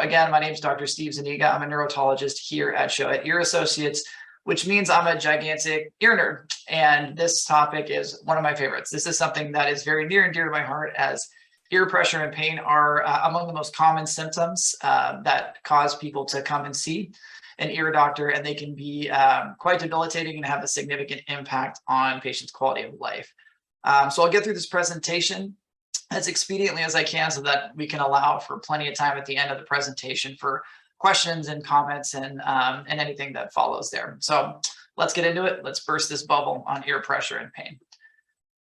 again, my name is Dr. Steve Zuniga. I'm a neurotologist here at Shohet Ear Associates, which means I'm a gigantic ear nerd. And this topic is one of my favorites. This is something that is very near and dear to my heart, as ear pressure and pain are among the most common symptoms that cause people to come and see an ear doctor, and they can be quite debilitating and have a significant impact on patients' quality of life. So I'll get through this presentation as expediently as I can so that we can allow for plenty of time at the end of the presentation for questions and comments and anything that follows there. So let's get into it. Let's burst this bubble on ear pressure and pain.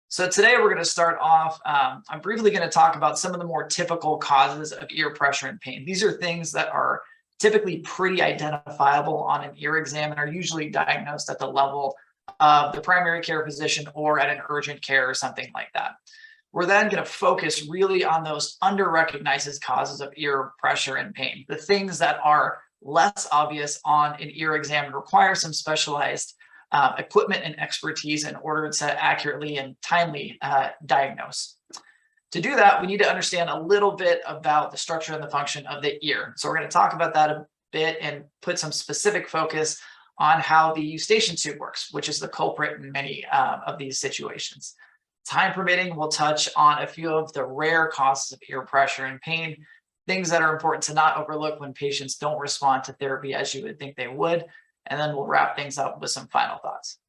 So today we're going to start off, I'm briefly going to talk about some of the more typical causes of ear pressure and pain. These are things that are typically pretty identifiable on an ear exam and are usually diagnosed at the level of the primary care physician or at an urgent care or something like that. We're then going to focus really on those under-recognized causes of ear pressure and pain, the things that are less obvious on an ear exam and require some specialized equipment and expertise in order to accurately and timely diagnose. To do that, we need to understand a little bit about the structure and the function of the ear. So we're going to talk about that a bit and put some specific focus on how the Eustachian tube works, which is the culprit in many of these situations. Time permitting, we'll touch on a few of the rare causes of ear pressure and pain, things that are important to not overlook when patients don't respond to therapy as you would think they would, and then we'll wrap things up with some final thoughts.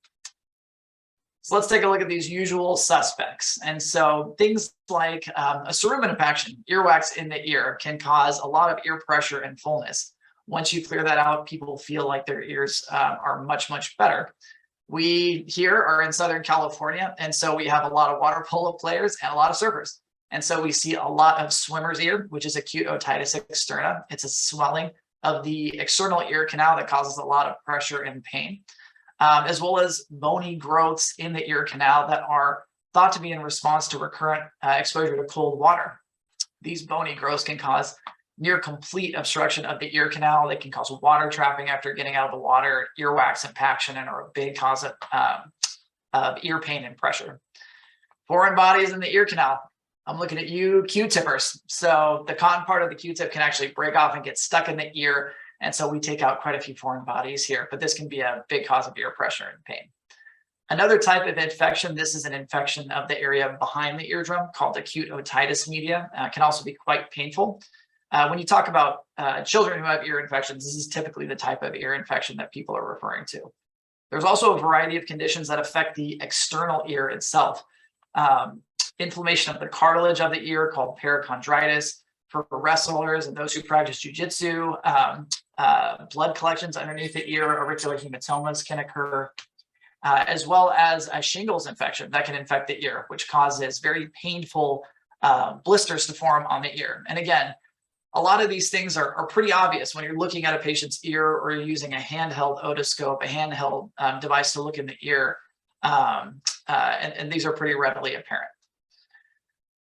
So let's take a look at these usual suspects. And so things like a cerumen infection, earwax in the ear, can cause a lot of ear pressure and fullness. Once you clear that out, people feel like their ears are much, much better. We here are in Southern California, and so we have a lot of water polo players and a lot of surfers. And so we see a lot of swimmer's ear, which is acute otitis externa. It's a swelling of the external ear canal that causes a lot of pressure and pain, as well as bony growths in the ear canal that are thought to be in response to recurrent exposure to cold water. These bony growths can cause near complete obstruction of the ear canal. They can cause water trapping after getting out of the water, earwax impaction, and are a big cause of ear pain and pressure. Foreign bodies in the ear canal. I'm looking at you, Q-tippers. So the cotton part of the Q-tip can actually break off and get stuck in the ear. And so we take out quite a few foreign bodies here, but this can be a big cause of ear pressure and pain. Another type of infection, this is an infection of the area behind the eardrum called acute otitis media, can also be quite painful. When you talk about children who have ear infections, this is typically the type of ear infection that people are referring to. There's also a variety of conditions that affect the external ear itself. Inflammation of the cartilage of the ear called perichondritis. For wrestlers and those who practice jiu-jitsu, blood collections underneath the ear, auricular hematomas can occur, as well as a shingles infection that can infect the ear, which causes very painful blisters to form on the ear. And again, a lot of these things are pretty obvious when you're looking at a patient's ear or you're using a handheld otoscope, a handheld device to look in the ear, and these are pretty readily apparent.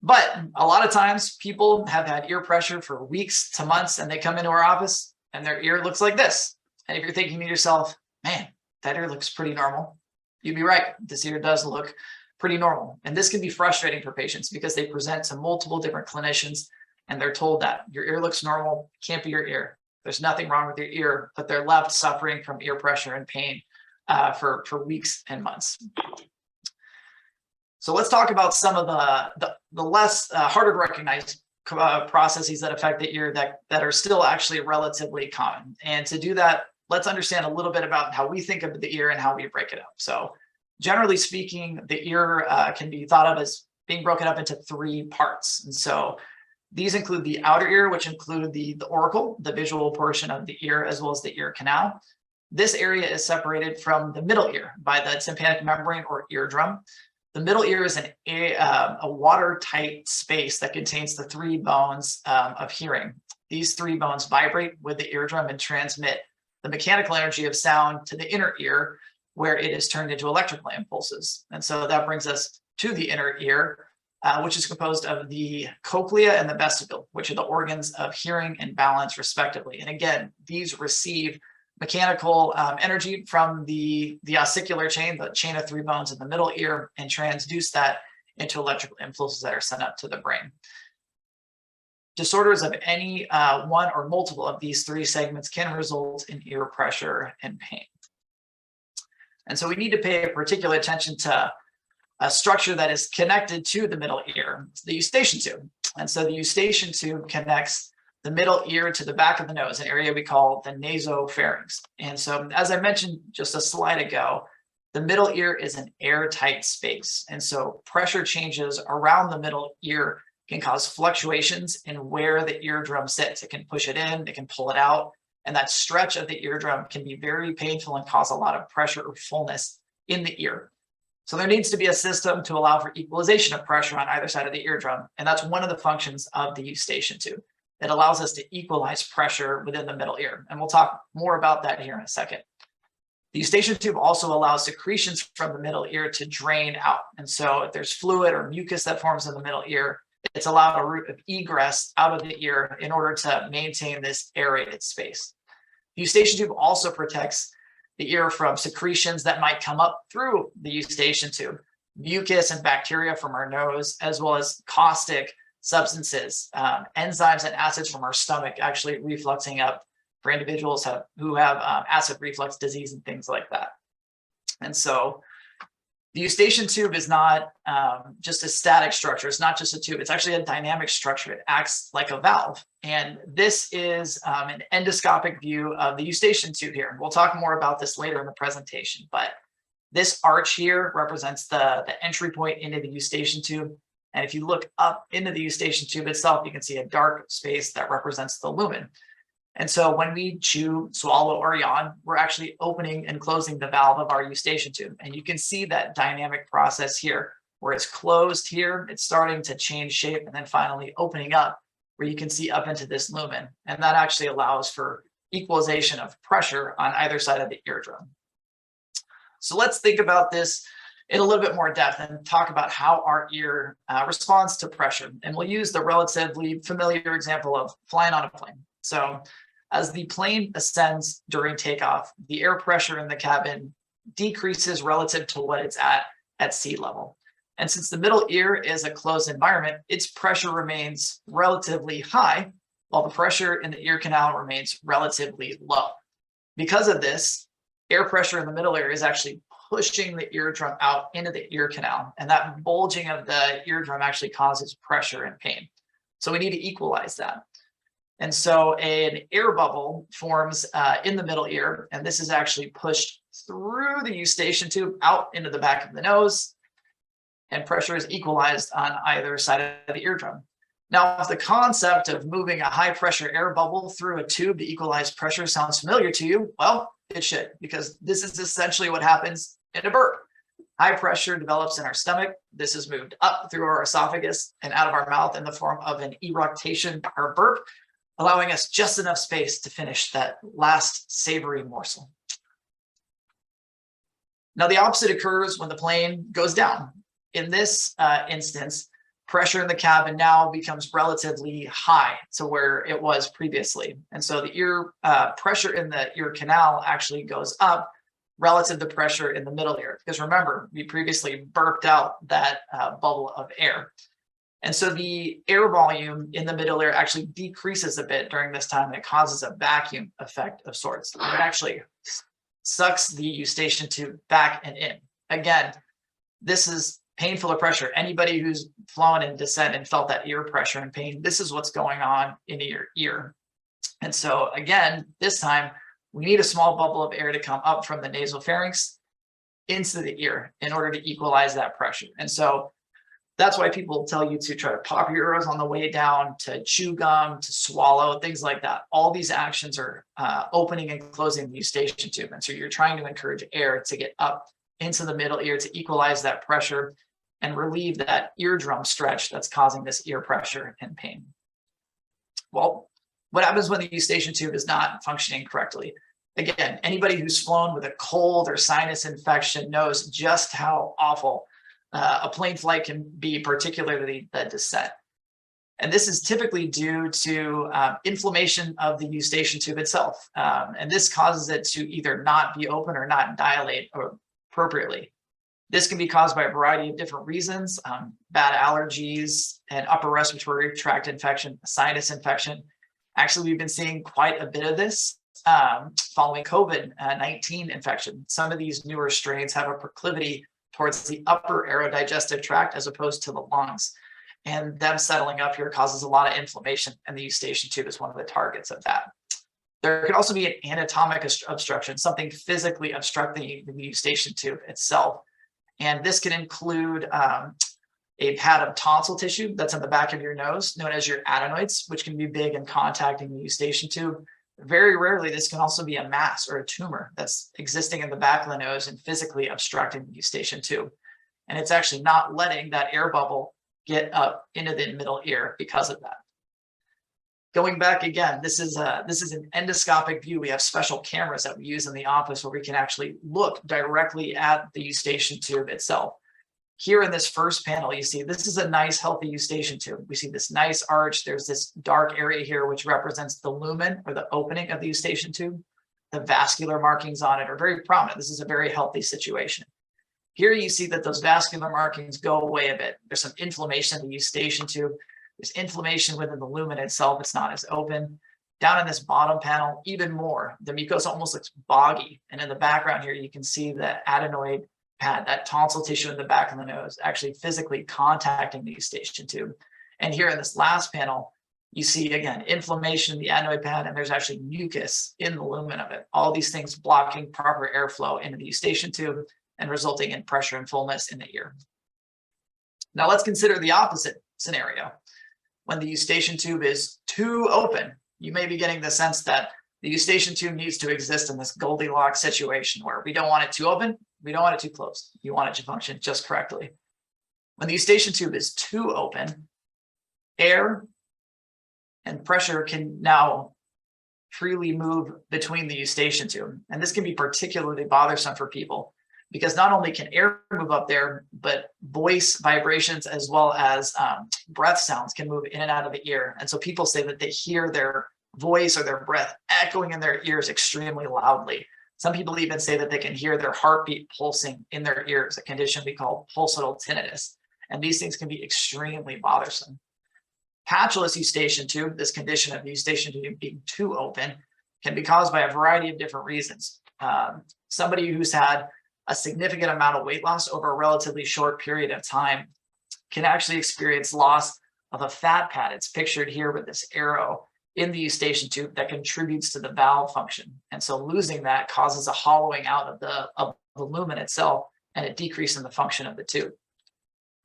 But a lot of times people have had ear pressure for weeks to months, and they come into our office and their ear looks like this. And if you're thinking to yourself, man, that ear looks pretty normal, you'd be right. This ear does look pretty normal. And this can be frustrating for patients because they present to multiple different clinicians and they're told that your ear looks normal, can't be your ear. There's nothing wrong with your ear, but they're left suffering from ear pressure and pain for weeks and months. So let's talk about some of the less harder to recognize processes that affect the ear that are still actually relatively common. And to do that, let's understand a little bit about how we think of the ear and how we break it up. So generally speaking, the ear can be thought of as being broken up into three parts. And so these include the outer ear, which include the auricle, the visual portion of the ear, as well as the ear canal. This area is separated from the middle ear by the tympanic membrane or eardrum. The middle ear is a watertight space that contains the three bones of hearing. These three bones vibrate with the eardrum and transmit the mechanical energy of sound to the inner ear, where it is turned into electrical impulses. And so that brings us to the inner ear, which is composed of the cochlea and the vestibule, which are the organs of hearing and balance respectively. And again, these receive mechanical energy from the ossicular chain, the chain of three bones in the middle ear, and transduce that into electrical impulses that are sent up to the brain. Disorders of any one or multiple of these three segments can result in ear pressure and pain. And so we need to pay particular attention to a structure that is connected to the middle ear, the eustachian tube. And so the eustachian tube connects the middle ear to the back of the nose, an area we call the nasopharynx. And so, as I mentioned just a slide ago, the middle ear is an airtight space. And so pressure changes around the middle ear can cause fluctuations in where the eardrum sits. It can push it in, it can pull it out. And that stretch of the eardrum can be very painful and cause a lot of pressure or fullness in the ear. So there needs to be a system to allow for equalization of pressure on either side of the eardrum. And that's one of the functions of the eustachian tube. It allows us to equalize pressure within the middle ear. And we'll talk more about that here in a second. The eustachian tube also allows secretions from the middle ear to drain out. And so if there's fluid or mucus that forms in the middle ear, it's allowed a route of egress out of the ear in order to maintain this aerated space. The eustachian tube also protects the ear from secretions that might come up through the eustachian tube, mucus and bacteria from our nose, as well as caustic substances, enzymes and acids from our stomach, actually refluxing up for individuals who have acid reflux disease and things like that. And so the eustachian tube is not just a static structure. It's not just a tube. It's actually a dynamic structure. It acts like a valve. And this is an endoscopic view of the eustachian tube here. We'll talk more about this later in the presentation, but this arch here represents the entry point into the eustachian tube. And if you look up into the eustachian tube itself, you can see a dark space that represents the lumen. And so when we chew, swallow, or yawn, we're actually opening and closing the valve of our eustachian tube. And you can see that dynamic process here, where it's closed here, it's starting to change shape, and then finally opening up, where you can see up into this lumen. And that actually allows for equalization of pressure on either side of the eardrum. So let's think about this in a little bit more depth and talk about how our ear responds to pressure. And we'll use the relatively familiar example of flying on a plane. So as the plane ascends during takeoff, the air pressure in the cabin decreases relative to what it's at sea level. And since the middle ear is a closed environment, its pressure remains relatively high, while the pressure in the ear canal remains relatively low. Because of this, air pressure in the middle ear is actually pushing the eardrum out into the ear canal. And that bulging of the eardrum actually causes pressure and pain. So we need to equalize that. And so an air bubble forms in the middle ear, and this is actually pushed through the eustachian tube out into the back of the nose, and pressure is equalized on either side of the eardrum. Now, if the concept of moving a high pressure air bubble through a tube to equalize pressure sounds familiar to you, well, it should, because this is essentially what happens in a burp. High pressure develops in our stomach. This is moved up through our esophagus and out of our mouth in the form of an eructation or burp, allowing us just enough space to finish that last savory morsel. Now, the opposite occurs when the plane goes down. In this instance, pressure in the cabin now becomes relatively high to where it was previously. And so the ear pressure in the ear canal actually goes up relative to pressure in the middle ear. Because remember, we previously burped out that bubble of air. And so the air volume in the middle ear actually decreases a bit during this time, and it causes a vacuum effect of sorts. It actually sucks the eustachian tube back and in. Again, this is painful or pressure. Anybody who's flown in descent and felt that ear pressure and pain, this is what's going on in your ear. And so again, this time we need a small bubble of air to come up from the nasopharynx into the ear in order to equalize that pressure. And so that's why people tell you to try to pop your ears on the way down, to chew gum, to swallow, things like that. All these actions are opening and closing the eustachian tube. And so you're trying to encourage air to get up into the middle ear to equalize that pressure and relieve that eardrum stretch that's causing this ear pressure and pain. Well, what happens when the eustachian tube is not functioning correctly? Again, anybody who's flown with a cold or sinus infection knows just how awful a plane flight can be, particularly the descent. And this is typically due to inflammation of the eustachian tube itself. And this causes it to either not be open or not dilate appropriately. This can be caused by a variety of different reasons, bad allergies, and upper respiratory tract infection, sinus infection. Actually, we've been seeing quite a bit of this following COVID-19 infection. Some of these newer strains have a proclivity towards the upper aerodigestive tract as opposed to the lungs. And them settling up here causes a lot of inflammation, and the eustachian tube is one of the targets of that. There could also be an anatomic obstruction, something physically obstructing the eustachian tube itself. And this can include a pad of tonsil tissue that's in the back of your nose, known as your adenoids, which can be big and contacting the eustachian tube. Very rarely, this can also be a mass or a tumor that's existing in the back of the nose and physically obstructing the eustachian tube. And it's actually not letting that air bubble get up into the middle ear because of that. Going back again, this is an endoscopic view. We have special cameras that we use in the office where we can actually look directly at the eustachian tube itself. Here in this first panel, you see this is a nice, healthy eustachian tube. We see this nice arch. There's this dark area here, which represents the lumen or the opening of the eustachian tube. The vascular markings on it are very prominent. This is a very healthy situation. Here you see that those vascular markings go away a bit. There's some inflammation in the eustachian tube. There's inflammation within the lumen itself. It's not as open. Down in this bottom panel, even more. The mucosa almost looks boggy. And in the background here, you can see the adenoid pad, that tonsil tissue in the back of the nose, actually physically contacting the eustachian tube. And here in this last panel, you see, again, inflammation in the adenoid pad, and there's actually mucus in the lumen of it. All these things blocking proper airflow into the eustachian tube and resulting in pressure and fullness in the ear. Now let's consider the opposite scenario. When the eustachian tube is too open, you may be getting the sense that the eustachian tube needs to exist in this Goldilocks situation where we don't want it too open, we don't want it too closed. You want it to function just correctly. When the eustachian tube is too open, air and pressure can now freely move between the eustachian tube. And this can be particularly bothersome for people because not only can air move up there, but voice vibrations as well as breath sounds can move in and out of the ear. And so people say that they hear their voice or their breath echoing in their ears extremely loudly. Some people even say that they can hear their heartbeat pulsing in their ears, a condition we call pulsatile tinnitus. And these things can be extremely bothersome. Patulous eustachian tube, this condition of the eustachian tube being too open, can be caused by a variety of different reasons. Somebody who's had a significant amount of weight loss over a relatively short period of time can actually experience loss of a fat pad. It's pictured here with this arrow in the eustachian tube that contributes to the valve function. And so losing that causes a hollowing out of the lumen itself and a decrease in the function of the tube.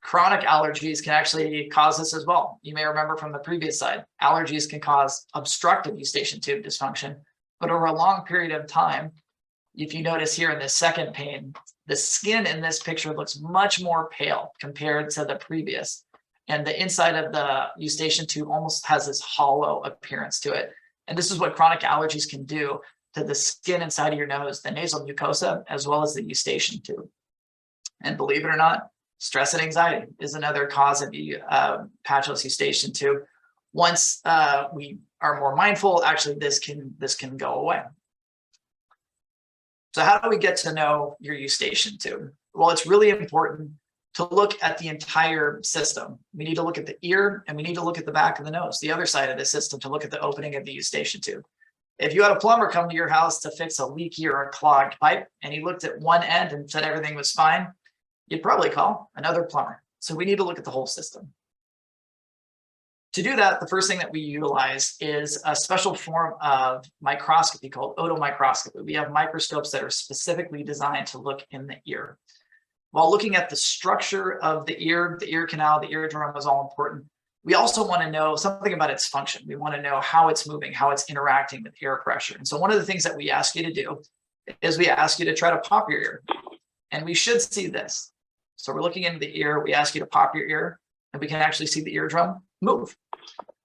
Chronic allergies can actually cause this as well. You may remember from the previous slide, allergies can cause obstructive eustachian tube dysfunction, but over a long period of time, if you notice here in this second pane, the skin in this picture looks much more pale compared to the previous. And the inside of the eustachian tube almost has this hollow appearance to it. And this is what chronic allergies can do to the skin inside of your nose, the nasal mucosa, as well as the eustachian tube. And believe it or not, stress and anxiety is another cause of the patulous eustachian tube. Once we are more mindful, actually this can go away. So how do we get to know your eustachian tube? Well, it's really important to look at the entire system. We need to look at the ear and we need to look at the back of the nose, the other side of the system, to look at the opening of the eustachian tube. If you had a plumber come to your house to fix a leaky or a clogged pipe and he looked at one end and said everything was fine, you'd probably call another plumber. So we need to look at the whole system. To do that, the first thing that we utilize is a special form of microscopy called otomicroscopy. We have microscopes that are specifically designed to look in the ear. While looking at the structure of the ear canal, the eardrum is all important. We also want to know something about its function. We want to know how it's moving, how it's interacting with air pressure. And so one of the things that we ask you to do is we ask you to try to pop your ear. And we should see this. So we're looking into the ear, we ask you to pop your ear, and we can actually see the eardrum move.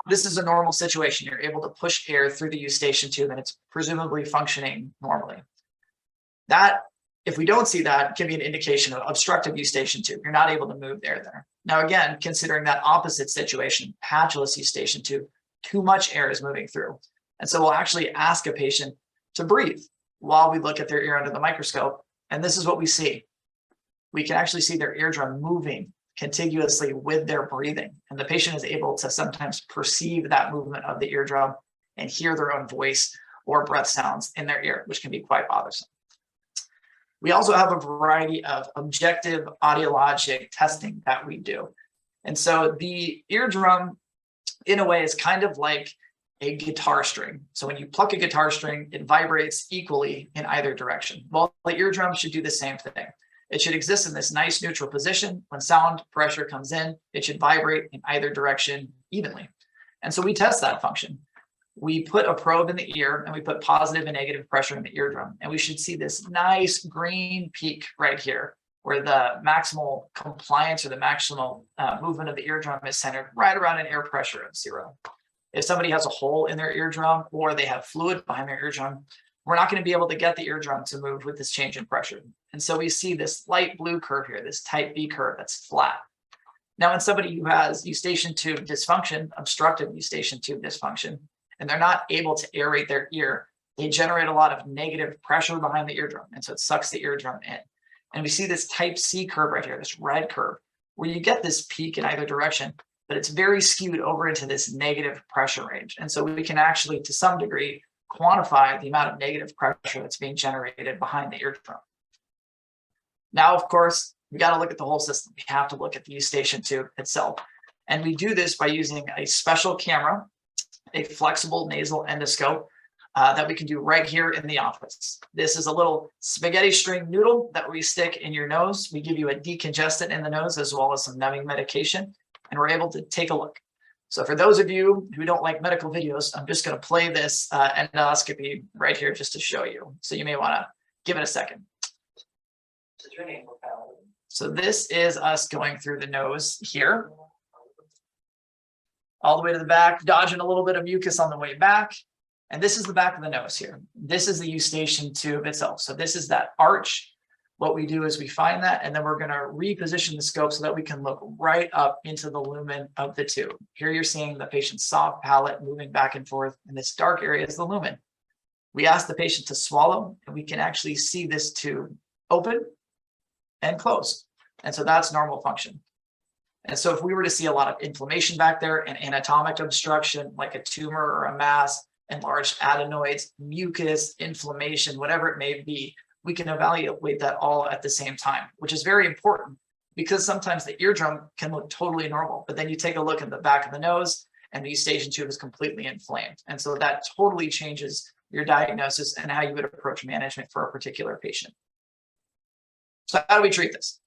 This is a normal situation. You're able to push air through the eustachian tube and it's presumably functioning normally. That, if we don't see that, can be an indication of obstructive eustachian tube. You're not able to move there. Now, again, considering that opposite situation, patulous eustachian tube, too much air is moving through. And so we'll actually ask a patient to breathe while we look at their ear under the microscope. And this is what we see. we can actually see their eardrum moving contiguously with their breathing. And the patient is able to sometimes perceive that movement of the eardrum and hear their own voice or breath sounds in their ear, which can be quite bothersome. We also have a variety of objective audiologic testing that we do. And so the eardrum, in a way, is kind of like a guitar string. So when you pluck a guitar string, it vibrates equally in either direction. Well, the eardrum should do the same thing. It should exist in this nice neutral position. When sound pressure comes in, it should vibrate in either direction evenly. And so we test that function. We put a probe in the ear and we put positive and negative pressure in the eardrum. And we should see this nice green peak right here, where the maximal compliance or the maximal movement of the eardrum is centered right around an air pressure of 0. If somebody has a hole in their eardrum or they have fluid behind their eardrum, we're not going to be able to get the eardrum to move with this change in pressure. And so we see this light blue curve here, this type B curve that's flat. Now, in somebody who has eustachian tube dysfunction, obstructive eustachian tube dysfunction, and they're not able to aerate their ear, they generate a lot of negative pressure behind the eardrum. And so it sucks the eardrum in. And we see this type C curve right here, this red curve, where you get this peak in either direction, but it's very skewed over into this negative pressure range. And so we can actually, to some degree, quantify the amount of negative pressure that's being generated behind the eardrum. Now, of course, we got to look at the whole system. We have to look at the eustachian tube itself. And we do this by using a special camera, a flexible nasal endoscope that we can do right here in the office. This is a little spaghetti string noodle that we stick in your nose. We give you a decongestant in the nose as well as some numbing medication, and we're able to take a look. So for those of you who don't like medical videos, I'm just going to play this endoscopy right here just to show you. So you may want to give it a second. So this is us going through the nose here, all the way to the back, dodging a little bit of mucus on the way back. And this is the back of the nose here. This is the eustachian tube itself. So this is that arch. What we do is we find that, and then we're going to reposition the scope so that we can look right up into the lumen of the tube. Here you're seeing the patient's soft palate moving back and forth, and this dark area is the lumen. We ask the patient to swallow, and we can actually see this tube open and close. And so that's normal function. And so if we were to see a lot of inflammation back there, an anatomic obstruction like a tumor or a mass, enlarged adenoids, mucus, inflammation, whatever it may be, we can evaluate that all at the same time, which is very important because sometimes the eardrum can look totally normal, but then you take a look at the back of the nose and the eustachian tube is completely inflamed. And so that totally changes your diagnosis and how you would approach management for a particular patient. So how do we treat this?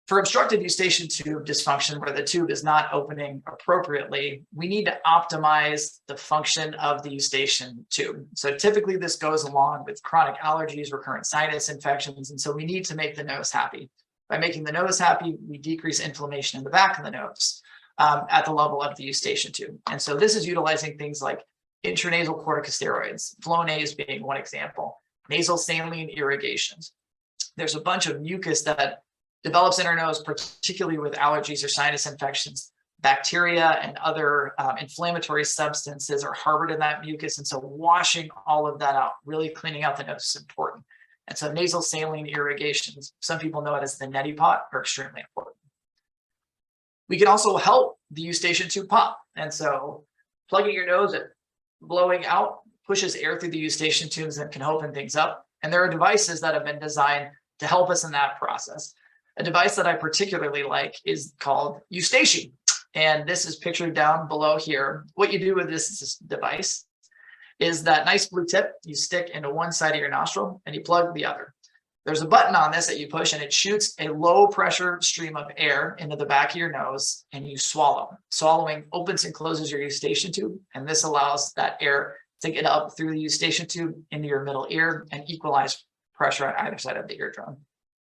For obstructive eustachian tube dysfunction, where the tube is not opening appropriately, we need to optimize the function of the eustachian tube. So typically this goes along with chronic allergies, recurrent sinus infections, and so we need to make the nose happy. By making the nose happy, we decrease inflammation in the back of the nose at the level of the eustachian tube. And so this is utilizing things like intranasal corticosteroids, Flonase being one example, nasal saline irrigations. There's a bunch of mucus that develops in our nose, particularly with allergies or sinus infections. Bacteria and other inflammatory substances are harbored in that mucus. And so washing all of that out, really cleaning out the nose is important. And so nasal saline irrigations, some people know it as the neti pot, are extremely important. We can also help the eustachian tube pop. And so plugging your nose and blowing out pushes air through the eustachian tubes and can open things up. And there are devices that have been designed to help us in that process. A device that I particularly like is called Eustachian. And this is pictured down below here. What you do with this device is that nice blue tip you stick into one side of your nostril and you plug the other. There's a button on this that you push and it shoots a low pressure stream of air into the back of your nose and you swallow. Swallowing opens and closes your eustachian tube, and this allows that air to get up through the eustachian tube into your middle ear and equalize pressure on either side of the eardrum.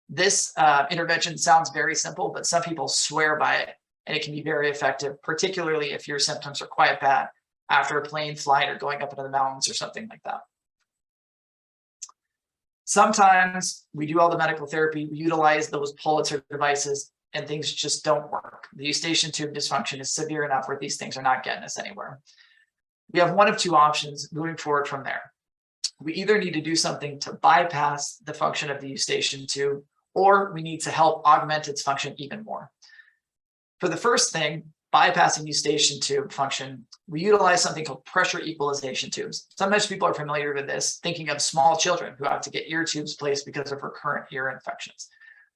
This intervention sounds very simple, but some people swear by it, and it can be very effective, particularly if your symptoms are quite bad after a plane flight or going up into the mountains or something like that. Sometimes we do all the medical therapy, we utilize those Pulitzer devices, and things just don't work. The eustachian tube dysfunction is severe enough where these things are not getting us anywhere. We have one of two options moving forward from there. We either need to do something to bypass the function of the eustachian tube, or we need to help augment its function even more. For the first thing, bypassing eustachian tube function, we utilize something called pressure equalization tubes. Sometimes people are familiar with this, thinking of small children who have to get ear tubes placed because of recurrent ear infections.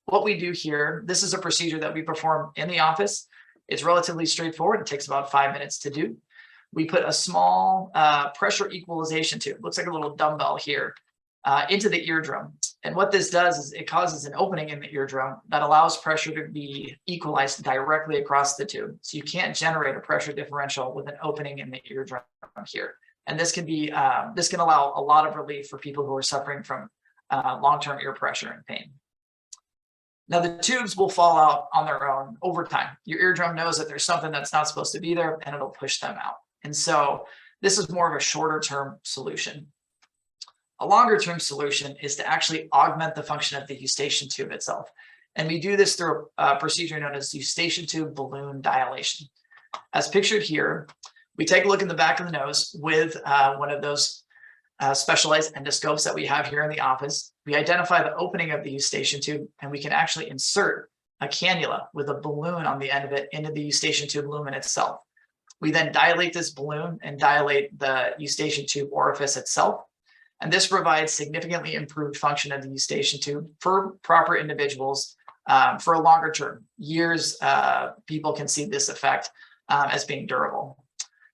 What we do here, this is a procedure that we perform in the office. It's relatively straightforward. It takes about 5 minutes to do. We put a small pressure equalization tube, looks like a little dumbbell here, into the eardrum. And what this does is it causes an opening in the eardrum that allows pressure to be equalized directly across the tube. So you can't generate a pressure differential with an opening in the eardrum here. And this can allow a lot of relief for people who are suffering from long-term ear pressure and pain. Now the tubes will fall out on their own over time. Your eardrum knows that there's something that's not supposed to be there and it'll push them out. And so this is more of a shorter term solution. A longer term solution is to actually augment the function of the eustachian tube itself. And we do this through a procedure known as eustachian tube balloon dilation. As pictured here, we take a look in the back of the nose with one of those specialized endoscopes that we have here in the office. We identify the opening of the eustachian tube, and we can actually insert a cannula with a balloon on the end of it into the eustachian tube lumen itself. We then dilate this balloon and dilate the eustachian tube orifice itself. And this provides significantly improved function of the eustachian tube for proper individuals for a longer term. Years, people can see this effect as being durable.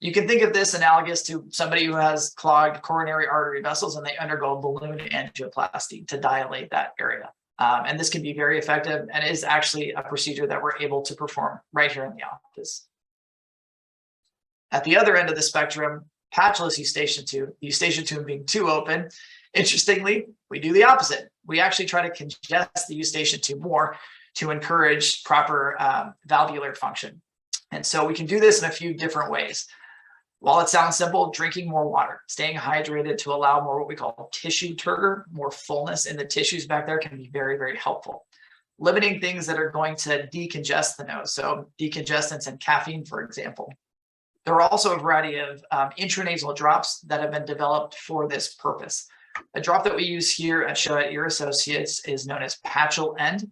You can think of this analogous to somebody who has clogged coronary artery vessels and they undergo balloon angioplasty to dilate that area. And this can be very effective and is actually a procedure that we're able to perform right here in the office. At the other end of the spectrum, patchless eustachian tube, the eustachian tube being too open, interestingly, we do the opposite. We actually try to congest the eustachian tube more to encourage proper valvular function. And so we can do this in a few different ways. While it sounds simple, drinking more water, staying hydrated to allow more what we call tissue turgor, more fullness in the tissues back there can be very, very helpful. Limiting things that are going to decongest the nose, so decongestants and caffeine, for example. There are also a variety of intranasal drops that have been developed for this purpose. A drop that we use here at Shohet Ear Associates is known as Patchel End.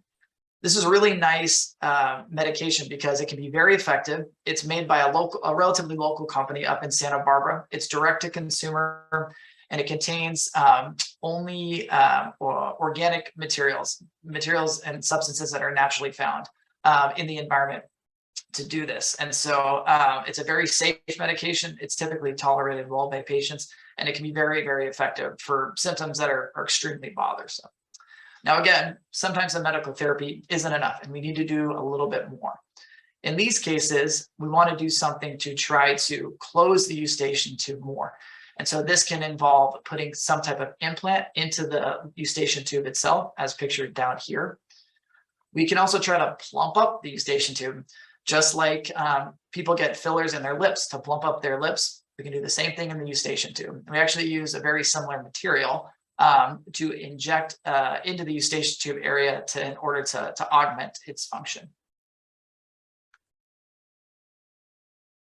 This is a really nice medication because it can be very effective. It's made by a relatively local company up in Santa Barbara. It's direct to consumer, and it contains only organic materials and substances that are naturally found in the environment to do this. And so it's a very safe medication. It's typically tolerated well by patients, and it can be very, very effective for symptoms that are extremely bothersome. Now, again, sometimes the medical therapy isn't enough, and we need to do a little bit more. In these cases, we want to do something to try to close the eustachian tube more. And so this can involve putting some type of implant into the eustachian tube itself, as pictured down here. We can also try to plump up the eustachian tube, just like people get fillers in their lips to plump up their lips. We can do the same thing in the eustachian tube. We actually use a very similar material to inject into the eustachian tube area in order to augment its function.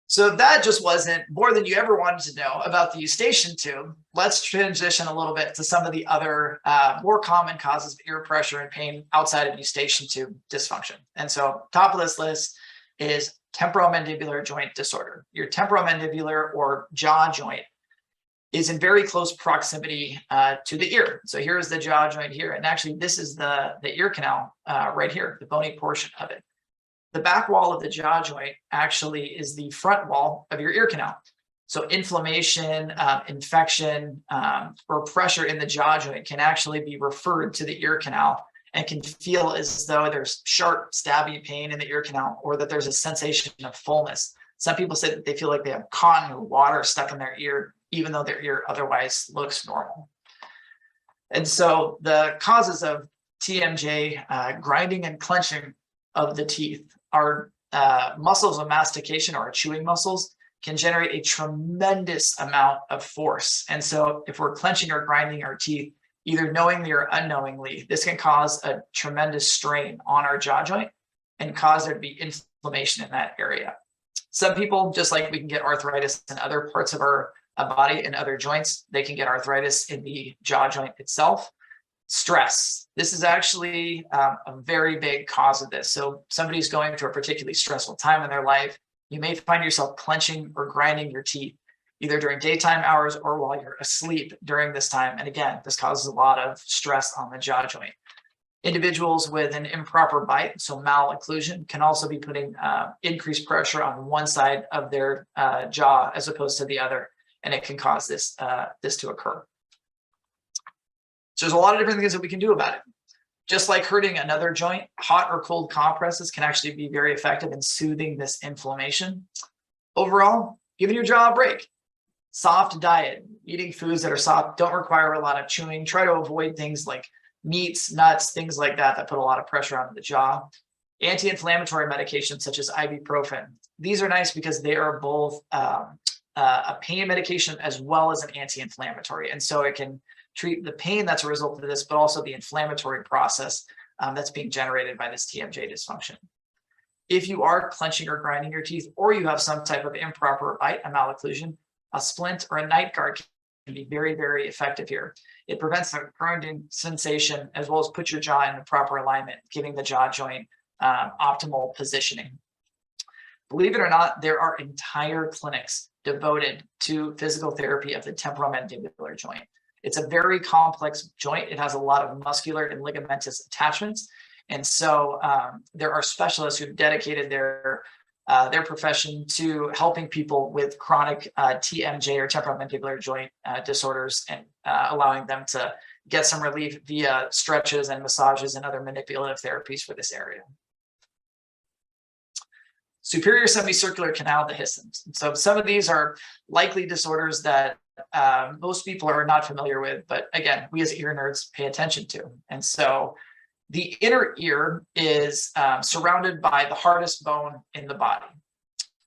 So that just wasn't more than you ever wanted to know about the eustachian tube. Let's transition a little bit to some of the other more common causes of ear pressure and pain outside of eustachian tube dysfunction. And so top of this list is temporomandibular joint disorder. Your temporomandibular or jaw joint is in very close proximity to the ear. So here's the jaw joint here. And actually, this is the ear canal right here, the bony portion of it. The back wall of the jaw joint actually is the front wall of your ear canal. So inflammation, infection, or pressure in the jaw joint can actually be referred to the ear canal and can feel as though there's sharp, stabby pain in the ear canal, or that there's a sensation of fullness. Some people say that they feel like they have cotton or water stuck in their ear, even though their ear otherwise looks normal. And so the causes of TMJ, grinding and clenching of the teeth, our muscles of mastication or our chewing muscles can generate a tremendous amount of force. And so if we're clenching or grinding our teeth, either knowingly or unknowingly, this can cause a tremendous strain on our jaw joint and cause there to be inflammation in that area. Some people, just like we can get arthritis in other parts of our body and other joints, they can get arthritis in the jaw joint itself. Stress. This is actually a very big cause of this. So somebody's going through a particularly stressful time in their life. You may find yourself clenching or grinding your teeth, either during daytime hours or while you're asleep during this time. And again, this causes a lot of stress on the jaw joint. Individuals with an improper bite, so malocclusion, can also be putting increased pressure on one side of their jaw as opposed to the other, and it can cause this to occur. So there's a lot of different things that we can do about it. Just like hurting another joint, hot or cold compresses can actually be very effective in soothing this inflammation. Overall, giving your jaw a break. Soft diet, eating foods that are soft, don't require a lot of chewing. Try to avoid things like meats, nuts, things like that put a lot of pressure on the jaw. Anti-inflammatory medications such as ibuprofen. These are nice because they are both a pain medication as well as an anti-inflammatory. And so it can treat the pain that's a result of this, but also the inflammatory process that's being generated by this TMJ dysfunction. If you are clenching or grinding your teeth, or you have some type of improper bite, a malocclusion, a splint or a night guard can be very, very effective here. It prevents the grinding sensation as well as puts your jaw in the proper alignment, giving the jaw joint optimal positioning. Believe it or not, there are entire clinics devoted to physical therapy of the temporomandibular joint. It's a very complex joint. It has a lot of muscular and ligamentous attachments. And so there are specialists who've dedicated their profession to helping people with chronic TMJ or temporomandibular joint disorders and allowing them to get some relief via stretches and massages and other manipulative therapies for this area. Superior semicircular canal dehiscence. So some of these are likely disorders that most people are not familiar with, but again, we as ear nerds pay attention to. And so the inner ear is surrounded by the hardest bone in the body.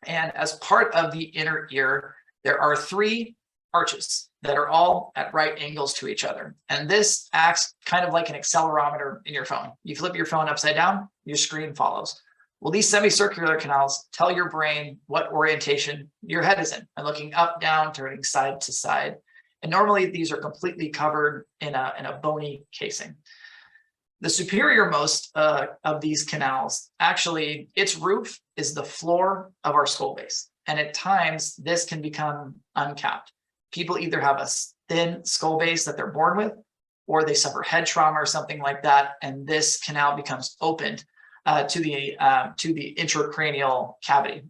And as part of the inner ear, there are 3 arches that are all at right angles to each other. And this acts kind of like an accelerometer in your phone. You flip your phone upside down, your screen follows. Well, these semicircular canals tell your brain what orientation your head is in, and looking up, down, turning side to side. And normally these are completely covered in a bony casing. The superiormost of these canals, actually, its roof is the floor of our skull base. And at times, this can become uncapped. People either have a thin skull base that they're born with, or they suffer head trauma or something like that, and this canal becomes opened to the intracranial cavity.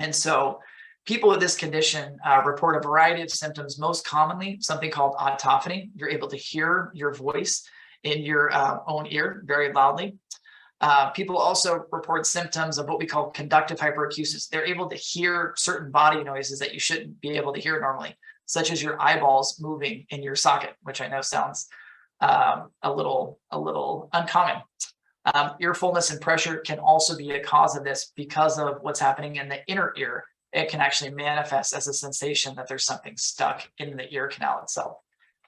And so people with this condition report a variety of symptoms, most commonly something called autophony. You're able to hear your voice in your own ear very loudly. People also report symptoms of what we call conductive hyperacusis. They're able to hear certain body noises that you shouldn't be able to hear normally, such as your eyeballs moving in your socket, which I know sounds a little uncommon. Ear fullness and pressure can also be a cause of this because of what's happening in the inner ear. It can actually manifest as a sensation that there's something stuck in the ear canal itself.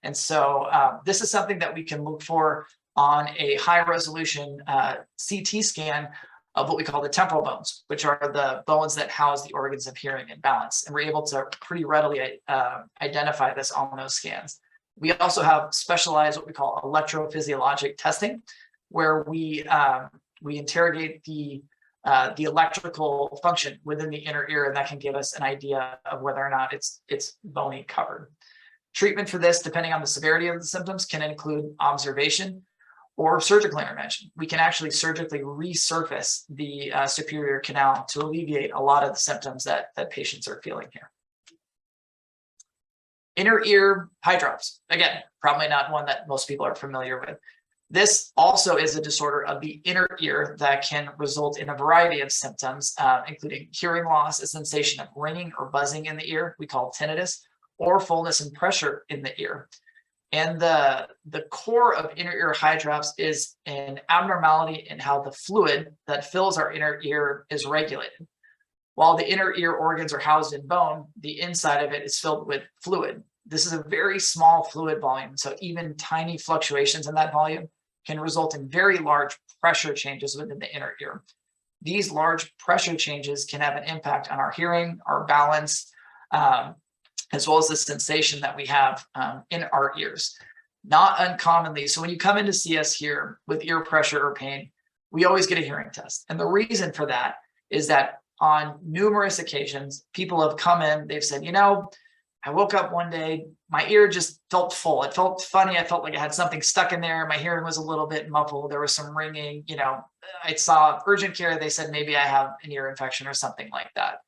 And so this is something that we can look for on a high resolution CT scan of what we call the temporal bones, which are the bones that house the organs of hearing and balance. And we're able to pretty readily identify this on those scans. We also have specialized what we call electrophysiologic testing, where we interrogate the electrical function within the inner ear, and that can give us an idea of whether or not it's bony covered. Treatment for this, depending on the severity of the symptoms, can include observation or surgical intervention. We can actually surgically resurface the superior canal to alleviate a lot of the symptoms that patients are feeling here. Inner ear eye drops. Again, probably not one that most people are familiar with. This also is a disorder of the inner ear that can result in a variety of symptoms, including hearing loss, a sensation of ringing or buzzing in the ear, we call tinnitus, or fullness and pressure in the ear. And the core of inner ear eye drops is an abnormality in how the fluid that fills our inner ear is regulated. While the inner ear organs are housed in bone, the inside of it is filled with fluid. This is a very small fluid volume, so even tiny fluctuations in that volume can result in very large pressure changes within the inner ear. These large pressure changes can have an impact on our hearing, our balance, as well as the sensation that we have in our ears. Not uncommonly. So when you come in to see us here with ear pressure or pain, we always get a hearing test. And the reason for that is that on numerous occasions, people have come in, they've said, I woke up one day, my ear just felt full. It felt funny. I felt like I had something stuck in there. My hearing was a little bit muffled. There was some ringing. I saw urgent care. They said maybe I have an ear infection or something like that.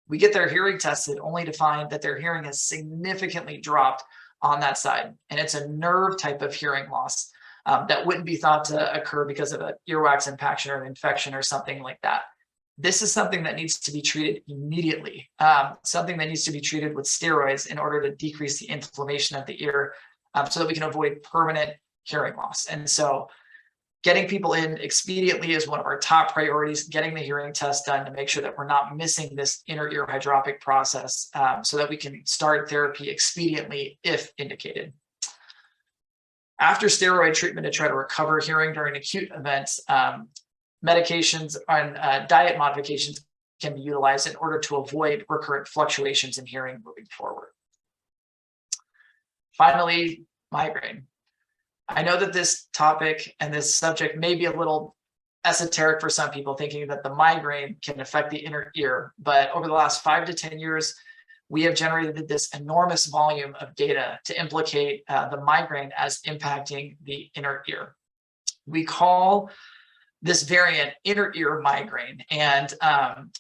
We get their hearing tested only to find that their hearing has significantly dropped on that side. And it's a nerve type of hearing loss that wouldn't be thought to occur because of an earwax impaction or an infection or something like that. This is something that needs to be treated immediately, something that needs to be treated with steroids in order to decrease the inflammation of the ear so that we can avoid permanent hearing loss. And so getting people in expediently is one of our top priorities, getting the hearing test done to make sure that we're not missing this inner ear hydropic process so that we can start therapy expediently if indicated. After steroid treatment to try to recover hearing during acute events, medications and diet modifications can be utilized in order to avoid recurrent fluctuations in hearing moving forward. Finally, migraine. I know that this topic and this subject may be a little esoteric for some people, thinking that the migraine can affect the inner ear, but over the last 5 to 10 years, we have generated this enormous volume of data to implicate the migraine as impacting the inner ear. We call this variant inner ear migraine. And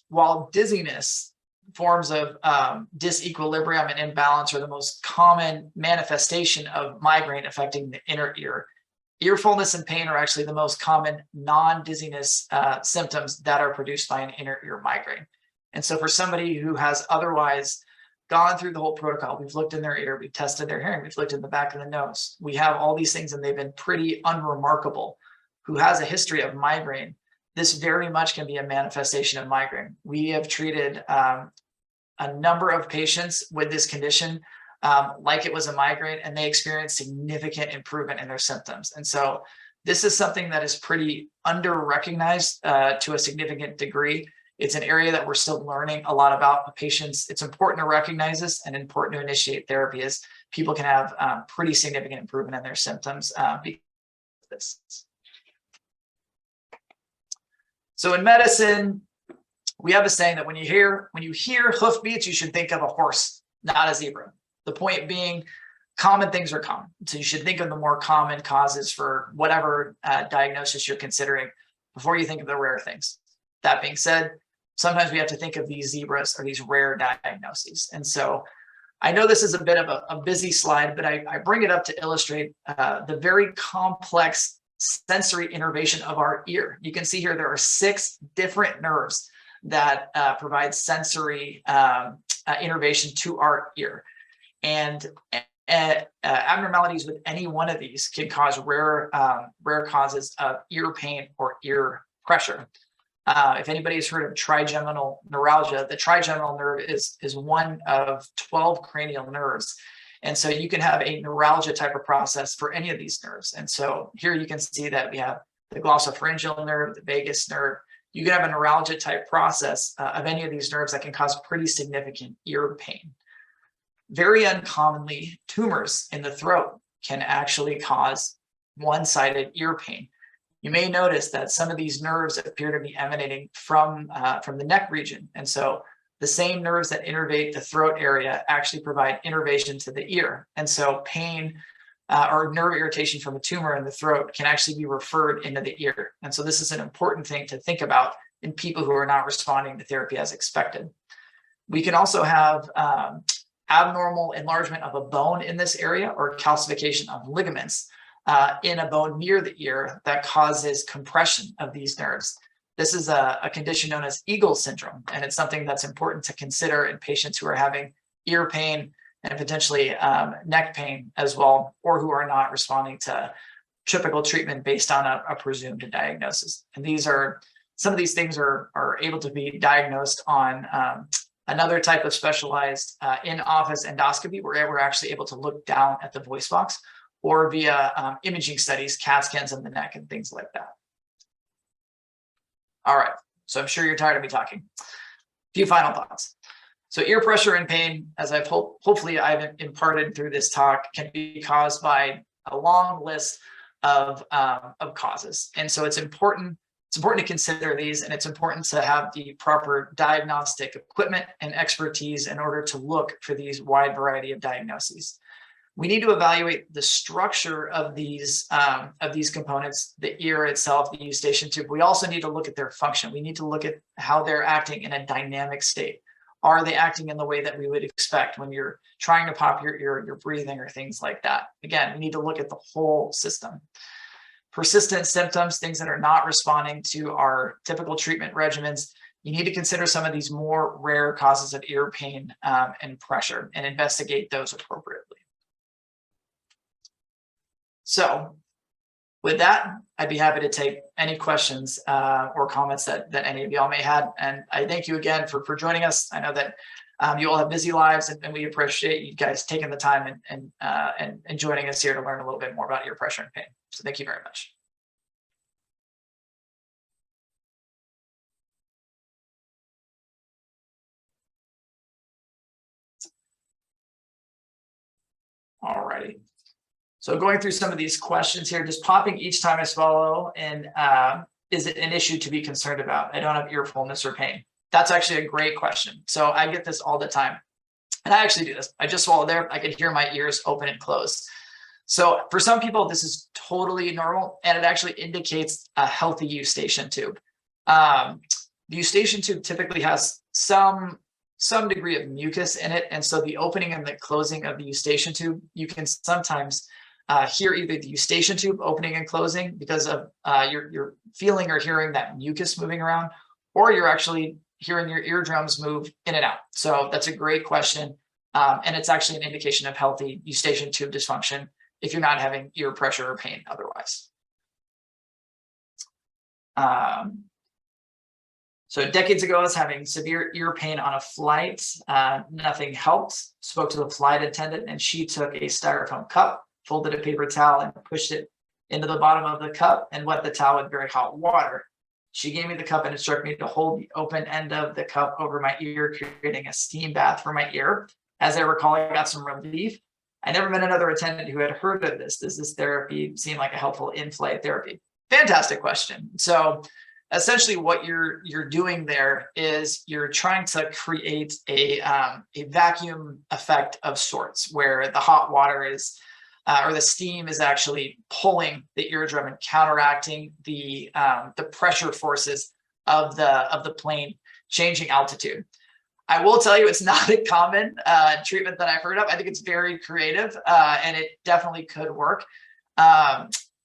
while dizziness, forms of disequilibrium and imbalance are the most common manifestation of migraine affecting the inner ear, ear fullness and pain are actually the most common non-dizziness symptoms that are produced by an inner ear migraine. And so for somebody who has otherwise gone through the whole protocol, we've looked in their ear, we've tested their hearing, we've looked in the back of the nose, we have all these things and they've been pretty unremarkable, who has a history of migraine, this very much can be a manifestation of migraine. We have treated a number of patients with this condition like it was a migraine, and they experienced significant improvement in their symptoms. And so this is something that is pretty under-recognized to a significant degree. It's an area that we're still learning a lot about patients. It's important to recognize this and important to initiate therapy, as people can have pretty significant improvement in their symptoms because of this. So in medicine, we have a saying that when you hear hoofbeats, you should think of a horse, not a zebra. The point being, common things are common. So you should think of the more common causes for whatever diagnosis you're considering before you think of the rare things. That being said, sometimes we have to think of these zebras or these rare diagnoses. And so I know this is a bit of a busy slide, but I bring it up to illustrate the very complex sensory innervation of our ear. You can see here there are 6 different nerves that provide sensory innervation to our ear. And abnormalities with any one of these can cause rare causes of ear pain or ear pressure. If anybody has heard of trigeminal neuralgia, the trigeminal nerve is one of 12 cranial nerves. And so you can have a neuralgia type of process for any of these nerves. And so here you can see that we have the glossopharyngeal nerve, the vagus nerve. You can have a neuralgia type process of any of these nerves that can cause pretty significant ear pain. Very uncommonly, tumors in the throat can actually cause one-sided ear pain. You may notice that some of these nerves appear to be emanating from the neck region. And so the same nerves that innervate the throat area actually provide innervation to the ear. And so pain or nerve irritation from a tumor in the throat can actually be referred into the ear. And so this is an important thing to think about in people who are not responding to therapy as expected. We can also have abnormal enlargement of a bone in this area or calcification of ligaments in a bone near the ear that causes compression of these nerves. This is a condition known as Eagle syndrome, and it's something that's important to consider in patients who are having ear pain and potentially neck pain as well, or who are not responding to typical treatment based on a presumed diagnosis. And some of these things are able to be diagnosed on another type of specialized in-office endoscopy, where we're actually able to look down at the voice box, or via imaging studies, CAT scans of the neck and things like that. All right, so I'm sure you're tired of me talking. A few final thoughts. So ear pressure and pain, as hopefully I've imparted through this talk, can be caused by a long list of causes. And so it's important to consider these, and it's important to have the proper diagnostic equipment and expertise in order to look for these wide variety of diagnoses. We need to evaluate the structure of these components, the ear itself, the eustachian tube. We also need to look at their function. We need to look at how they're acting in a dynamic state. Are they acting in the way that we would expect when you're trying to pop your ear, you're breathing, or things like that? Again, we need to look at the whole system. Persistent symptoms, things that are not responding to our typical treatment regimens. You need to consider some of these more rare causes of ear pain and pressure and investigate those appropriately. So with that, I'd be happy to take any questions or comments that any of y'all may have. And I thank you again for joining us. I know that you all have busy lives, and we appreciate you guys taking the time and joining us here to learn a little bit more about ear pressure and pain. So thank you very much. All righty. So going through some of these questions here, just popping each time I swallow, and is it an issue to be concerned about? I don't have ear fullness or pain. That's actually a great question. So I get this all the time. And I actually do this. I just swallow there. I can hear my ears open and close. So for some people, this is totally normal, and it actually indicates a healthy eustachian tube. The eustachian tube typically has some degree of mucus in it. And so the opening and the closing of the eustachian tube, you can sometimes hear either the eustachian tube opening and closing because of you're feeling or hearing that mucus moving around, or you're actually hearing your eardrums move in and out. So that's a great question. And it's actually an indication of healthy eustachian tube dysfunction if you're not having ear pressure or pain otherwise. So decades ago, I was having severe ear pain on a flight. Nothing helped. Spoke to the flight attendant, and she took a styrofoam cup, folded a paper towel, and pushed it into the bottom of the cup and wet the towel with very hot water. She gave me the cup and instructed me to hold the open end of the cup over my ear, creating a steam bath for my ear. As I recall, I got some relief. I never met another attendant who had heard of this. Does this therapy seem like a helpful in-flight therapy? Fantastic question. So essentially what you're doing there is you're trying to create a vacuum effect of sorts, where the hot water is or the steam is actually pulling the eardrum and counteracting the pressure forces of the plane changing altitude. I will tell you, it's not a common treatment that I've heard of. I think it's very creative, and it definitely could work.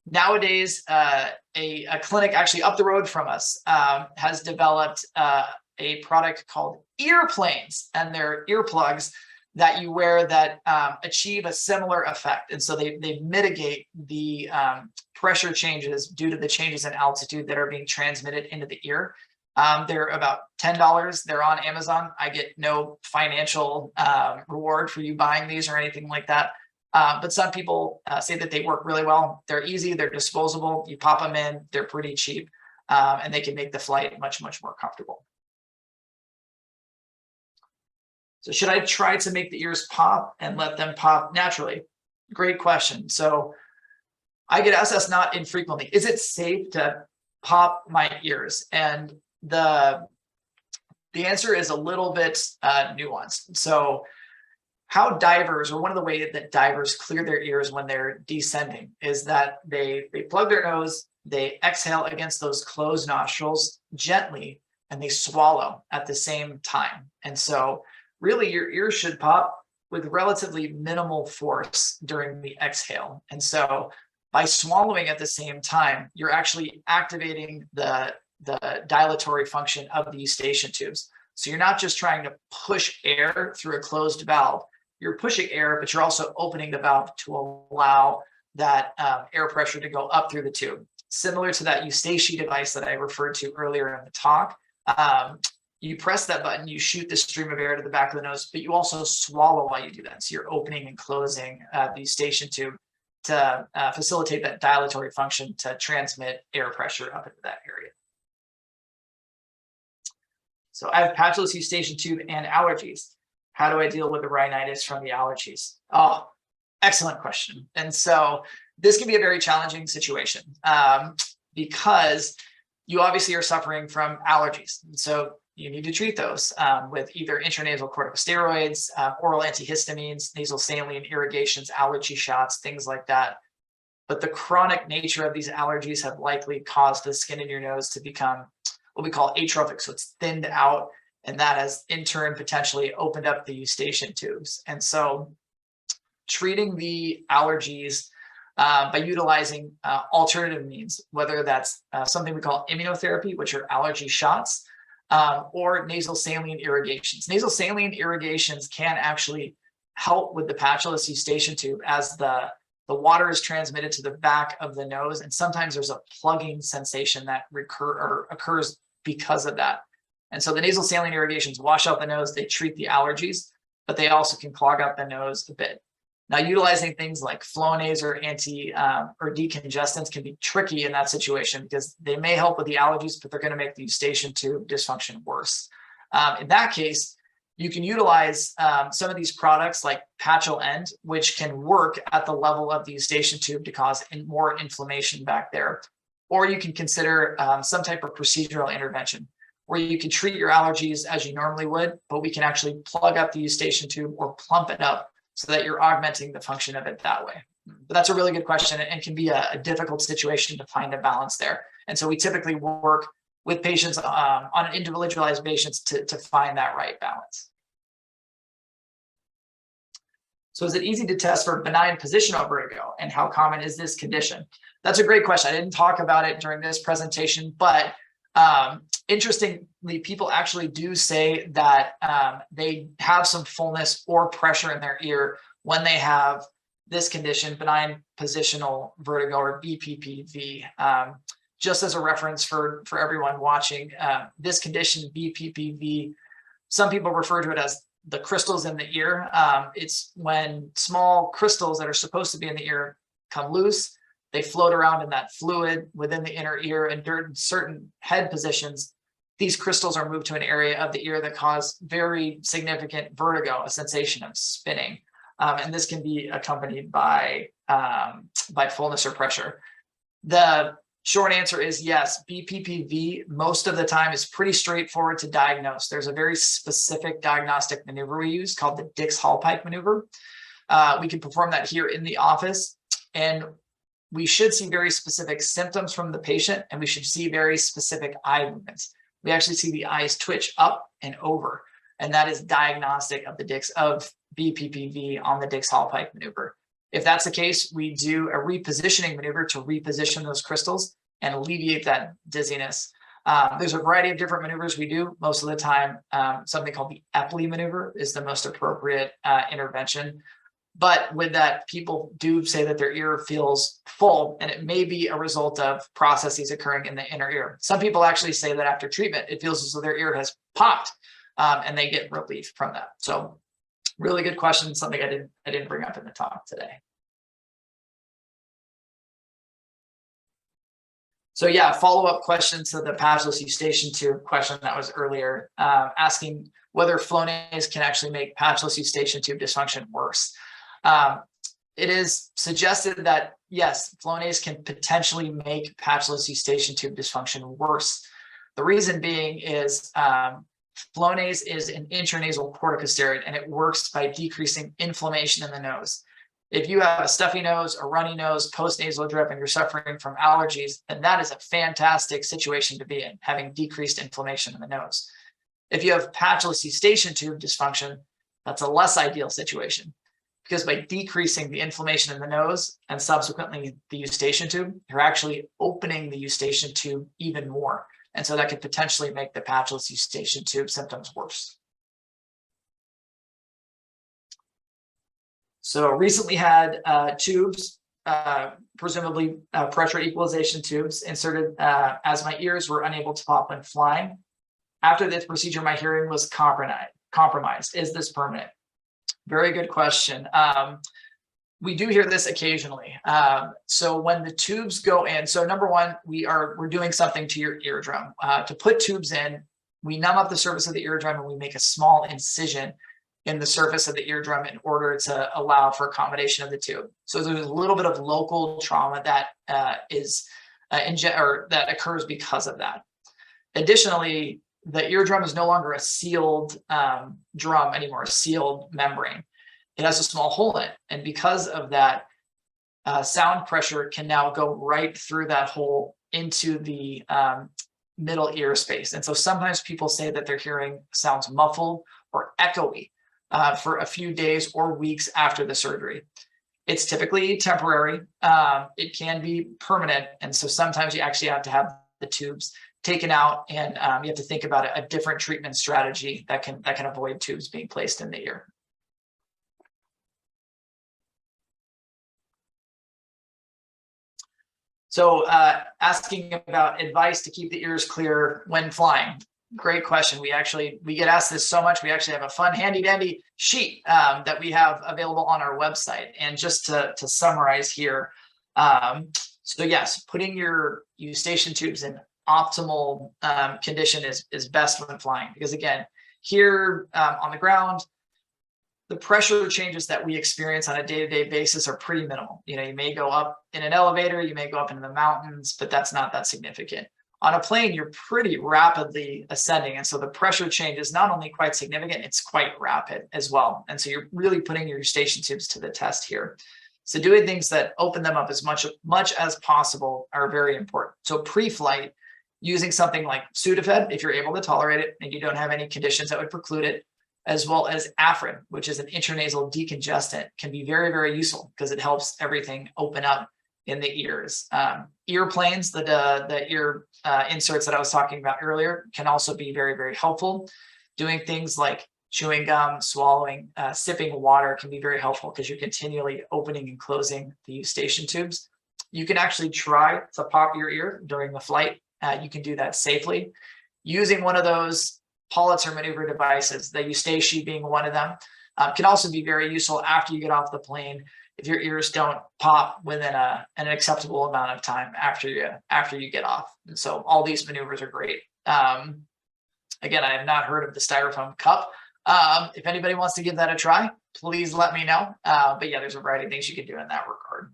Nowadays, a clinic actually up the road from us has developed a product called ear planes, and they're earplugs that you wear that achieve a similar effect. And so they mitigate the pressure changes due to the changes in altitude that are being transmitted into the ear. They're about $10. They're on Amazon. I get no financial reward for you buying these or anything like that. But some people say that they work really well. They're easy, they're disposable. You pop them in, they're pretty cheap, and they can make the flight much, much more comfortable. So should I try to make the ears pop and let them pop naturally? Great question. So I get asked this not infrequently. Is it safe to pop my ears? And the answer is a little bit nuanced. So how divers, or one of the ways that divers clear their ears when they're descending, is that they plug their nose, they exhale against those closed nostrils gently, and they swallow at the same time. And so really your ears should pop with relatively minimal force during the exhale. And so by swallowing at the same time, you're actually activating the dilatory function of the eustachian tubes. So you're not just trying to push air through a closed valve. You're pushing air, but you're also opening the valve to allow that air pressure to go up through the tube. Similar to that Eustachian device that I referred to earlier in the talk. You press that button, you shoot the stream of air to the back of the nose, but you also swallow while you do that. So you're opening and closing the eustachian tube to facilitate that dilatory function to transmit air pressure up into that area. So I have patchless eustachian tube and allergies. How do I deal with the rhinitis from the allergies? Oh, excellent question. And so This can be a very challenging situation because you obviously are suffering from allergies. So you need to treat those with either intranasal corticosteroids, oral antihistamines, nasal saline irrigations, allergy shots, things like that. But the chronic nature of these allergies have likely caused the skin in your nose to become what we call atrophic. So it's thinned out, and that has in turn potentially opened up the eustachian tubes. And so treating the allergies by utilizing alternative means, whether that's something we call immunotherapy, which are allergy shots, or nasal saline irrigations. Nasal saline irrigations can actually help with the patulous eustachian tube as the water is transmitted to the back of the nose, and sometimes there's a plugging sensation that occurs because of that. And so the nasal saline irrigations wash out the nose, they treat the allergies, but they also can clog up the nose a bit. Now, utilizing things like Flonase or or decongestants can be tricky in that situation because they may help with the allergies, but they're going to make the eustachian tube dysfunction worse. In that case, you can utilize some of these products like Patchel End, which can work at the level of the eustachian tube to cause more inflammation back there. Or you can consider some type of procedural intervention where you can treat your allergies as you normally would, but we can actually plug up the eustachian tube or plump it up so that you're augmenting the function of it that way. But that's a really good question and can be a difficult situation to find a balance there. And so we typically work with patients on an individualized basis to find that right balance. So is it easy to test for benign positional vertigo, and how common is this condition? That's a great question. I didn't talk about it during this presentation, but interestingly, people actually do say that they have some fullness or pressure in their ear when they have this condition, benign positional vertigo, or BPPV. Just as a reference for everyone watching, this condition, BPPV, some people refer to it as the crystals in the ear. It's when small crystals that are supposed to be in the ear come loose. They float around in that fluid within the inner ear, and during certain head positions, these crystals are moved to an area of the ear that cause very significant vertigo, a sensation of spinning. And this can be accompanied by fullness or pressure. The short answer is yes, BPPV most of the time is pretty straightforward to diagnose. There's a very specific diagnostic maneuver we use called the Dix-Hallpike maneuver. We can perform that here in the office, and we should see very specific symptoms from the patient, and we should see very specific eye movements. We actually see the eyes twitch up and over, and that is diagnostic of BPPV on the Dix-Hallpike maneuver. If that's the case, we do a repositioning maneuver to reposition those crystals and alleviate that dizziness. There's a variety of different maneuvers we do. Most of the time, something called the Epley maneuver is the most appropriate intervention. But with that, people do say that their ear feels full, and it may be a result of processes occurring in the inner ear. Some people actually say that after treatment, it feels as though their ear has popped, and they get relief from that. So really good question, something I didn't bring up in the talk today. So yeah, follow-up question to the patulous eustachian tube question that was earlier, asking whether Flonase can actually make patulous eustachian tube dysfunction worse. It is suggested that yes, Flonase can potentially make patulous eustachian tube dysfunction worse. The reason being is Flonase is an intranasal corticosteroid, and it works by decreasing inflammation in the nose. If you have a stuffy nose, a runny nose, post-nasal drip, and you're suffering from allergies, then that is a fantastic situation to be in, having decreased inflammation in the nose. If you have patulous eustachian tube dysfunction, that's a less ideal situation, because by decreasing the inflammation in the nose and subsequently the eustachian tube, you're actually opening the eustachian tube even more. And so that could potentially make the patulous eustachian tube symptoms worse. So recently had tubes, presumably pressure equalization tubes, inserted as my ears were unable to pop when flying. After this procedure, my hearing was compromised. Is this permanent? Very good question. We do hear this occasionally. So when the tubes go in, so number one, we're doing something to your eardrum. To put tubes in, we numb up the surface of the eardrum and we make a small incision in the surface of the eardrum in order to allow for accommodation of the tube. So there's a little bit of local trauma that that occurs because of that. Additionally, the eardrum is no longer a sealed drum anymore, a sealed membrane. It has a small hole in it. And because of that, sound pressure can now go right through that hole into the middle ear space. And so sometimes people say that their hearing sounds muffled or echoey for a few days or weeks after the surgery. It's typically temporary. It can be permanent. And so sometimes you actually have to have the tubes taken out, and you have to think about a different treatment strategy that can avoid tubes being placed in the ear. So asking about advice to keep the ears clear when flying. Great question. We get asked this so much. We actually have a fun handy dandy sheet that we have available on our website. And just to summarize here, so yes, putting your eustachian tubes in optimal condition is best when flying, because again, here on the ground, the pressure changes that we experience on a day-to-day basis are pretty minimal. You know, you may go up in an elevator, you may go up into the mountains, but that's not that significant. On a plane, you're pretty rapidly ascending. And so the pressure change is not only quite significant, it's quite rapid as well. And so you're really putting your eustachian tubes to the test here. So doing things that open them up as much as possible are very important. So pre-flight, using something like Sudafed, if you're able to tolerate it and you don't have any conditions that would preclude it, as well as Afrin, which is an intranasal decongestant, can be very, very useful because it helps everything open up in the ears. Ear planes, the ear inserts that I was talking about earlier, can also be very, very helpful. Doing things like chewing gum, swallowing, sipping water can be very helpful because you're continually opening and closing the eustachian tubes. You can actually try to pop your ear during the flight. You can do that safely. Using one of those Politzer maneuver devices, the Eustachian being one of them, can also be very useful after you get off the plane if your ears don't pop within an acceptable amount of time after you get off. And so all these maneuvers are great. Again, I have not heard of the styrofoam cup. If anybody wants to give that a try, please let me know. But yeah, there's a variety of things you can do in that regard.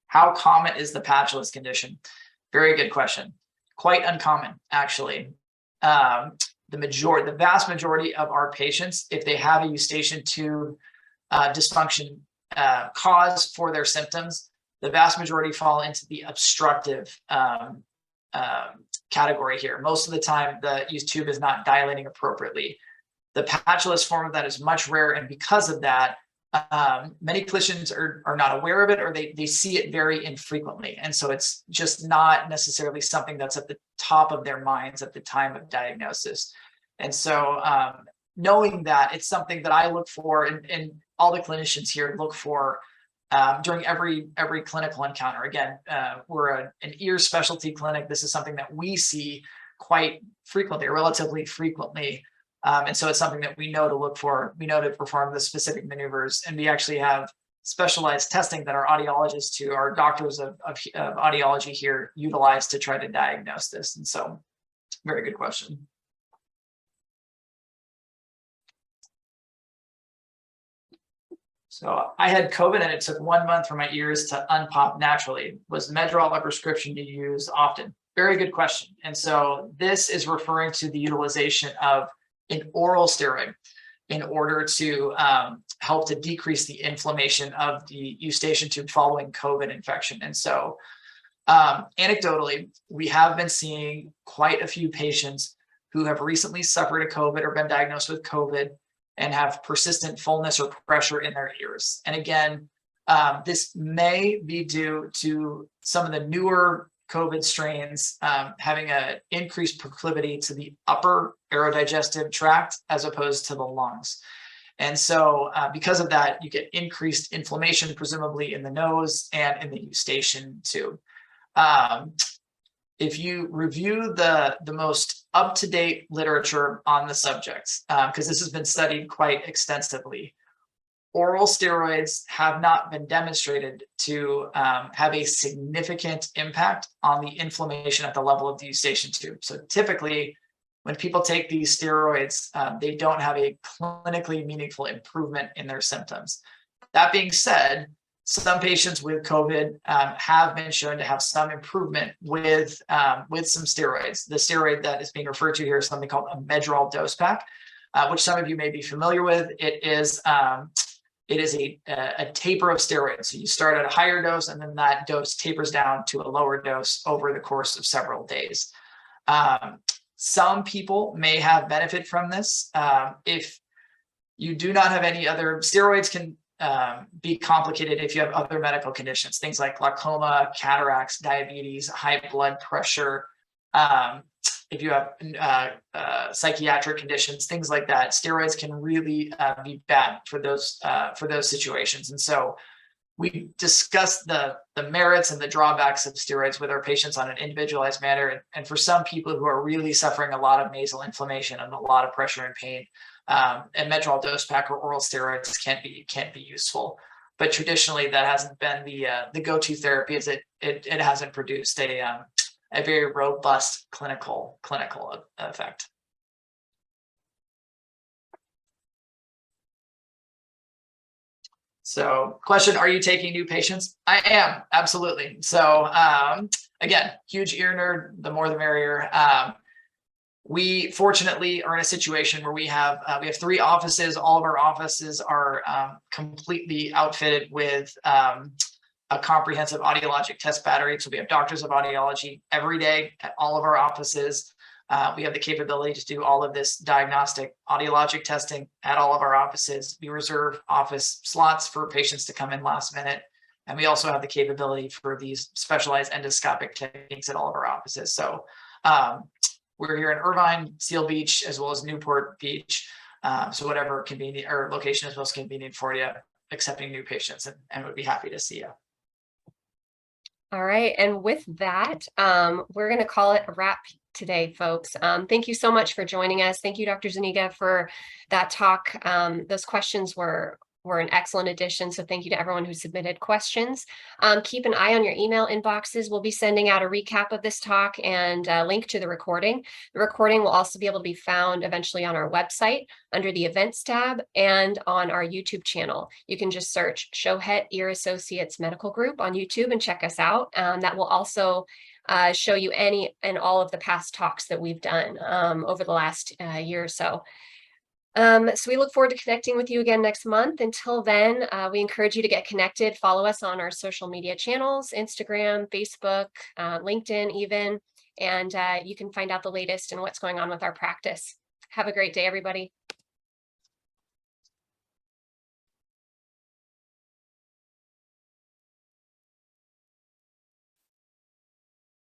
How common is the patchless condition? Very good question. Quite uncommon, actually. The vast majority of our patients, if they have a eustachian tube dysfunction cause for their symptoms, the vast majority fall into the obstructive category here. Most of the time, the tube is not dilating appropriately. The patchless form of that is much rarer, and because of that, many clinicians are not aware of it, or they see it very infrequently. And so it's just not necessarily something that's at the top of their minds at the time of diagnosis. And so knowing that, it's something that I look for, and all the clinicians here look for during every clinical encounter. Again, we're an ear specialty clinic. This is something that we see quite frequently, or relatively frequently. And so it's something that we know to look for. We know to perform the specific maneuvers, and we actually have specialized testing that our audiologists, who are doctors of audiology here, utilize to try to diagnose this. And so, very good question. So I had COVID and it took 1 month for my ears to unpop naturally. Was Medrol a prescription you use often? Very good question. And so this is referring to the utilization of an oral steroid in order to help to decrease the inflammation of the eustachian tube following COVID infection. And so anecdotally, we have been seeing quite a few patients who have recently suffered a COVID or been diagnosed with COVID and have persistent fullness or pressure in their ears. And again, this may be due to some of the newer COVID strains having an increased proclivity to the upper aerodigestive tract as opposed to the lungs. And so because of that, you get increased inflammation, presumably in the nose and in the eustachian tube. If you review the most up-to-date literature on the subject, because this has been studied quite extensively, oral steroids have not been demonstrated to have a significant impact on the inflammation at the level of the eustachian tube. So typically, when people take these steroids, they don't have a clinically meaningful improvement in their symptoms. That being said, some patients with COVID have been shown to have some improvement with some steroids. The steroid that is being referred to here is something called a Medrol dose pack, which some of you may be familiar with. It is a taper of steroids. So you start at a higher dose, and then that dose tapers down to a lower dose over the course of several days. Some people may have benefit from this. If you do not have any other, steroids can be complicated if you have other medical conditions, things like glaucoma, cataracts, diabetes, high blood pressure. If you have psychiatric conditions, things like that, steroids can really be bad for those situations. And so we discuss the merits and the drawbacks of steroids with our patients on an individualized manner. And for some people who are really suffering a lot of nasal inflammation and a lot of pressure and pain, a Medrol dose pack or oral steroids can't be useful. But traditionally, that hasn't been the go-to therapy, as it hasn't produced a very robust clinical effect. So, question, are you taking new patients? I am, absolutely. So again, huge ear nerd, the more the merrier. We fortunately are in a situation where we have 3 offices. All of our offices are completely outfitted with a comprehensive audiologic test battery. So we have doctors of audiology every day at all of our offices. We have the capability to do all of this diagnostic audiologic testing at all of our offices. We reserve office slots for patients to come in last minute. And we also have the capability for these specialized endoscopic techniques at all of our offices. So we're here in Irvine, Seal Beach, as well as Newport Beach. So whatever convenient or location is most convenient for you, accepting new patients, and would be happy to see you. All right. And with that, we're going to call it a wrap today, folks. Thank you so much for joining us. Thank you, Dr. Zuniga, for that talk. Those questions were an excellent addition. So thank you to everyone who submitted questions. Keep an eye on your email inboxes. We'll be sending out a recap of this talk and a link to the recording. The recording will also be able to be found eventually on our website under the events tab and on our YouTube channel. You can just search Shohet Ear Associates Medical Group on YouTube and check us out. That will also show you any and all of the past talks that we've done over the last year or so. So we look forward to connecting with you again next month. Until then, we encourage you to get connected. Follow us on our social media channels, Instagram, Facebook, LinkedIn even, and you can find out the latest and what's going on with our practice. Have a great day, everybody.